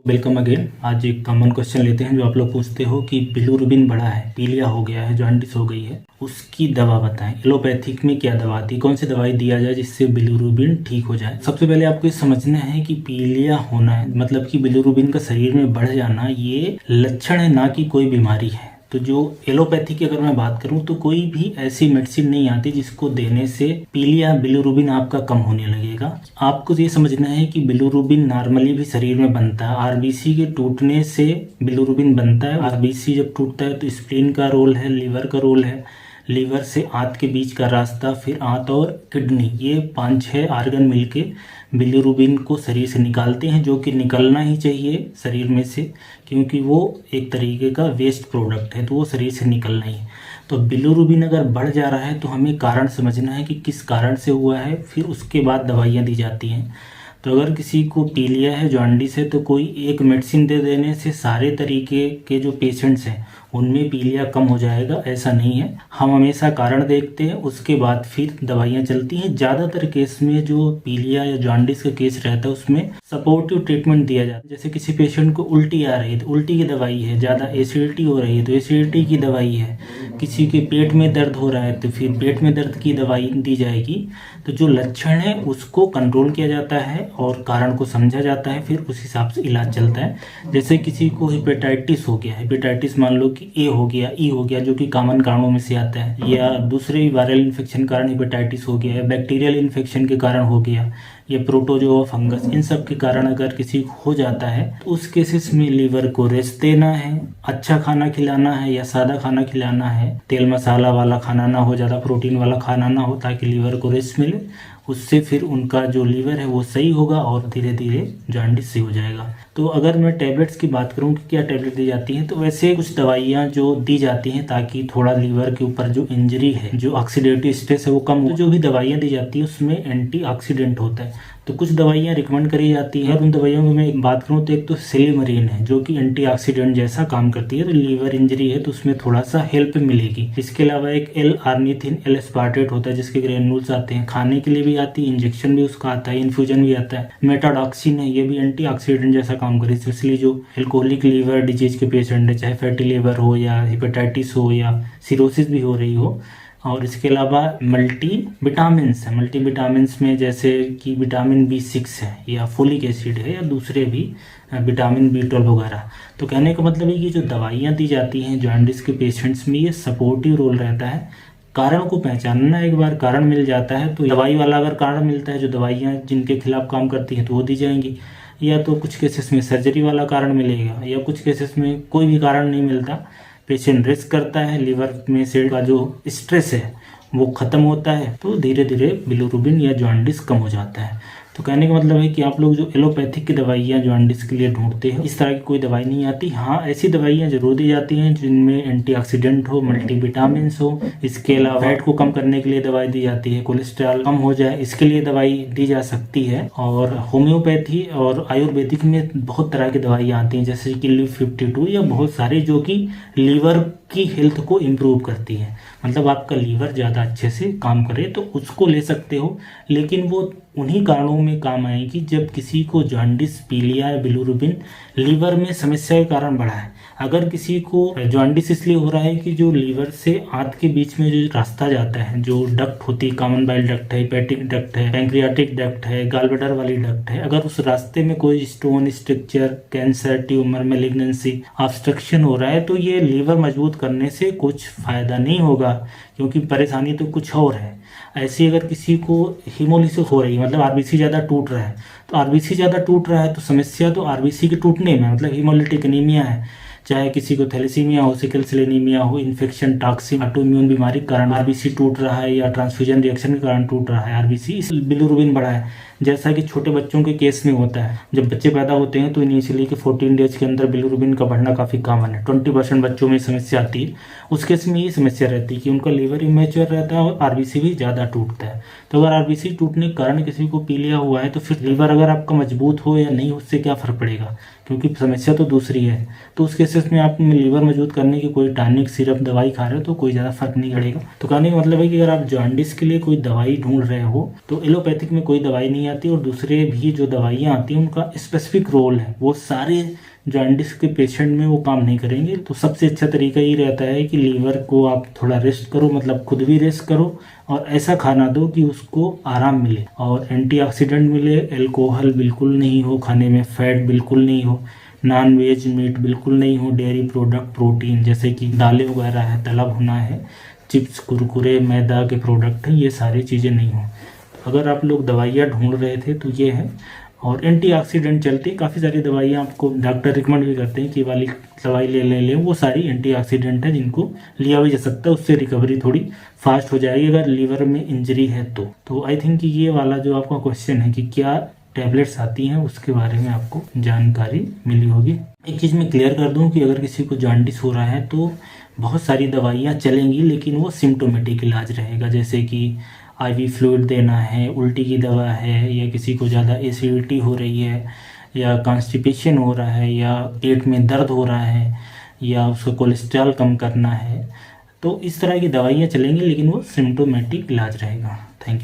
Welcome again. आज एक common question लेते हैं जो आप लोग पूछते हो कि बिलिरुबिन बढ़ा है, पीलिया हो गया है, जॉन्डिस हो गई है, उसकी दवा बताएं। एलोपैथिक में क्या दवा आती है, कौन सी दवाई दिया जाए जिससे बिलिरुबिन ठीक हो जाए। सबसे पहले आपको ये समझना है कि पीलिया होना है मतलब कि बिलिरुबिन का शरीर में बढ़ जाना, ये लक्षण है ना कि कोई बीमारी है। तो जो एलोपैथी की अगर मैं बात करूं तो कोई भी ऐसी मेडिसिन नहीं आती जिसको देने से पीलिया बिलिरुबिन आपका कम होने लगेगा। आपको ये समझना है कि बिलिरुबिन नॉर्मली भी शरीर में बनता है। आरबीसी के टूटने से बिलिरुबिन बनता है। आरबीसी जब टूटता है तो स्प्लीन का रोल है, लीवर का रोल है। लीवर से आंत के बीच का रास्ता, फिर आंत और किडनी, ये 5-6 आर्गन मिलके बिलिरुबिन को शरीर से निकालते हैं, जो कि निकलना ही चाहिए शरीर में से, क्योंकि वो एक तरीके का वेस्ट प्रोडक्ट है, तो वो शरीर से निकलना ही है। तो बिलिरुबिन अगर बढ़ जा रहा है तो हमें कारण समझना है कि किस कारण से हुआ है, फिर उसके बाद दवाइयाँ दी जाती हैं। तो अगर किसी को पीलिया है, जॉन्डिस है, तो कोई एक मेडिसिन दे देने से सारे तरीके के जो पेशेंट्स हैं उनमें पीलिया कम हो जाएगा, ऐसा नहीं है। हम हमेशा कारण देखते हैं, उसके बाद फिर दवाइयाँ चलती हैं। ज़्यादातर केस में जो पीलिया या जॉन्डिस का केस रहता है उसमें सपोर्टिव ट्रीटमेंट दिया जाता है। जैसे किसी पेशेंट को उल्टी आ रही है तो उल्टी की दवाई है, ज़्यादा एसिडिटी हो रही है तो एसिडिटी की दवाई है, किसी के पेट में दर्द हो रहा है तो फिर पेट में दर्द की दवाई दी जाएगी। तो जो लक्षण है उसको कंट्रोल किया जाता है और कारण को समझा जाता है, फिर उस हिसाब से इलाज चलता है। जैसे किसी को हेपेटाइटिस हो गया, हेपेटाइटिस मान लो कि ए हो गया, ई हो गया, जो कि कॉमन कारणों में से आता है, या दूसरे वायरल इन्फेक्शन कारण हेपेटाइटिस हो गया, या बैक्टीरियल इन्फेक्शन के कारण हो गया, या प्रोटोजोआ फंगस, इन सब के कारण अगर किसी को हो जाता है तो उस केसेस में लीवर को रेस्ट देना है, अच्छा खाना खिलाना है या सादा खाना खिलाना है, तेल मसाला वाला खाना ना हो, ज़्यादा प्रोटीन वाला खाना ना हो, ताकि लीवर को रेस्ट मिले। उससे फिर उनका जो लीवर है वो सही होगा और धीरे धीरे जॉन्डिस सही हो जाएगा। तो अगर मैं टैबलेट्स की बात करूं कि क्या टैबलेट दी जाती हैं, तो वैसे कुछ दवाइयां जो दी जाती हैं ताकि थोड़ा लीवर के ऊपर जो इंजरी है, जो ऑक्सीडेटिव स्ट्रेस है वो कम हो। तो जो भी दवाइयां दी जाती है उसमें एंटीऑक्सीडेंट होता है, तो कुछ दवाइयां रिकमेंड करी जाती हैं। और उन दवाइयों की मैं बात करूं तो एक तो सिलिमरीन है जो कि एंटीऑक्सीडेंट जैसा काम करती है, तो लीवर इंजरी है तो उसमें थोड़ा सा हेल्प मिलेगी। इसके अलावा एक L-आर्निथिन L-एस्पार्टेट होता है जिसके ग्रेन्यूल्स आते हैं, खाने के लिए भी आती है, इंजेक्शन भी उसका आता है, इन्फ्यूजन भी आता है। मेटाडॉक्सिन है, ये भी एंटीऑक्सीडेंट जैसा काम करे, स्पेशली जो एल्कोहलिक लीवर डिजीज के पेशेंट है, चाहे फैटी लीवर हो या हेपेटाइटिस हो या सिरोसिस भी हो रही हो। और इसके अलावा मल्टी विटामिन्स है, मल्टी विटामिन्स में जैसे कि विटामिन B6 है या फोलिक एसिड है या दूसरे भी विटामिन B12 वगैरह। तो कहने का मतलब है कि जो दवाइयाँ दी जाती हैं जॉन्डिस के पेशेंट्स में, ये सपोर्टिव रोल रहता है। कारण को पहचानना, एक बार कारण मिल जाता है तो दवाई वाला अगर कारण मिलता है, जो दवाइयाँ जिनके खिलाफ काम करती हैं तो वो दी जाएंगी, या तो कुछ केसेस में सर्जरी वाला कारण मिलेगा, या कुछ केसेस में कोई भी कारण नहीं मिलता, पेशेंट रेस्ट करता है, लीवर में से का जो स्ट्रेस है वो खत्म होता है, तो धीरे धीरे बिलिरुबिन या जॉन्डिस कम हो जाता है। तो कहने का मतलब है कि आप लोग जो एलोपैथिक की दवाइयाँ जॉन्डिस के लिए ढूंढते हैं, इस तरह की कोई दवाई नहीं आती। हाँ, ऐसी दवाइयाँ जरूर दी जाती हैं जिनमें एंटीऑक्सीडेंट हो, मल्टीविटामिन्स हो। इसके अलावा फैट को कम करने के लिए दवाई दी जाती है, कोलेस्ट्रॉल कम हो जाए इसके लिए दवाई दी जा सकती है। और होम्योपैथी और आयुर्वेदिक में बहुत तरह की दवाइयाँ आती हैं, जैसे कि लिव 52 या बहुत सारे, जो कि लीवर की हेल्थ को इम्प्रूव करती है, मतलब आपका लीवर ज़्यादा अच्छे से काम करे, तो उसको ले सकते हो। लेकिन वो उन्हीं कारणों में काम आएगी जब किसी को जॉन्डिस, पीलिया या बिलिरुबिन लीवर में समस्या के कारण बढ़ा है। अगर किसी को जॉन्डिस इसलिए हो रहा है कि जो लीवर से आंत के बीच में जो रास्ता जाता है, जो डक्ट होती है, कॉमन बाइल डक्ट है, हेपेटिक डक्ट है, पैंक्रियाटिक डक्ट है, गॉलब्लैडर वाली डक्ट है, अगर उस रास्ते में कोई stone, structure, cancer, tumour, malignancy, obstruction हो रहा है, तो ये लीवर मजबूत करने से कुछ फायदा नहीं होगा, क्योंकि परेशानी तो कुछ और है। ऐसे अगर किसी को हीमोलिसिस हो रही है, मतलब आरबीसी ज़्यादा टूट रहा है, तो आरबीसी ज़्यादा टूट रहा है तो समस्या तो आरबीसी के टूटने में, मतलब हीमोलिटिक एनीमिया है, चाहे किसी को थैलेसीमिया हो, सिकल सेल एनीमिया हो, इन्फेक्शन, टॉक्सिन, ऑटोइम्यून बीमारी के कारण आरबीसी टूट रहा है, या ट्रांसफ्यूजन रिएक्शन के कारण टूट रहा है आरबीसी, इस बिलिरुबिन बढ़ा है। जैसा कि छोटे बच्चों के केस में होता है, जब बच्चे पैदा होते हैं तो इनिशियली के 14 डेज के अंदर बिलिरुबिन का बढ़ना काफ़ी कॉमन है। 20% बच्चों में समस्या आती है, उस केस में ये समस्या रहती है कि उनका लीवर इमेच्योर रहता है और आरबीसी भी ज़्यादा टूटता है। तो अगर आरबीसी टूटने के कारण किसी को पीलिया हुआ है तो फिर लीवर अगर आपका मजबूत हो या नहीं, उससे क्या फ़र्क पड़ेगा, क्योंकि समस्या तो दूसरी है। तो उस केसेस में आप लीवर मजबूत करने की कोई टॉनिक, सिरप, दवाई खा रहे हो तो कोई ज़्यादा फर्क नहीं पड़ेगा। तो कहने का मतलब है कि अगर आप जॉन्डिस के लिए कोई दवाई ढूंढ रहे हो तो एलोपैथिक में कोई दवाई नहीं आती है और दूसरे भी जो दवाइयाँ आती हैं उनका स्पेसिफिक रोल है, वो सारे जॉन्डिस के पेशेंट में वो काम नहीं करेंगे। तो सबसे अच्छा तरीका ये रहता है कि लीवर को आप थोड़ा रेस्ट करो, मतलब खुद भी रेस्ट करो और ऐसा खाना दो कि उसको आराम मिले और एंटीऑक्सीडेंट मिले, अल्कोहल बिल्कुल नहीं हो खाने में, फैट बिल्कुल नहीं हो, नॉन वेज मीट बिल्कुल नहीं हो, डेयरी प्रोडक्ट, प्रोटीन जैसे कि दालें वगैरह है, तला भुना है, चिप्स, कुरकुरे, मैदा के प्रोडक्ट हैं, ये सारी चीज़ें नहीं हो। अगर आप लोग दवाइयाँ ढूंढ रहे थे तो ये है। और एंटीऑक्सीडेंट चलती है, काफ़ी सारी दवाइयाँ आपको डॉक्टर रिकमेंड भी करते हैं कि वाली दवाई ले, वो सारी एंटीऑक्सीडेंट है जिनको लिया भी जा सकता है, उससे रिकवरी थोड़ी फास्ट हो जाएगी अगर लीवर में इंजरी है तो आई थिंक कि ये वाला जो आपका क्वेश्चन है कि क्या टैबलेट्स आती हैं उसके बारे में आपको जानकारी मिली होगी। एक चीज़ मैं क्लियर कर दूं कि अगर किसी को जॉन्डिस हो रहा है तो बहुत सारी दवाइयाँ चलेंगी, लेकिन वो सिम्टोमेटिक इलाज रहेगा, जैसे कि IV फ्लूइड देना है, उल्टी की दवा है, या किसी को ज़्यादा एसिडिटी हो रही है, या कॉन्स्टिपेशन हो रहा है, या पेट में दर्द हो रहा है, या उसको कोलेस्ट्रॉल कम करना है, तो इस तरह की दवाइयाँ चलेंगी, लेकिन वो सिम्टोमेटिक इलाज रहेगा। Thank you.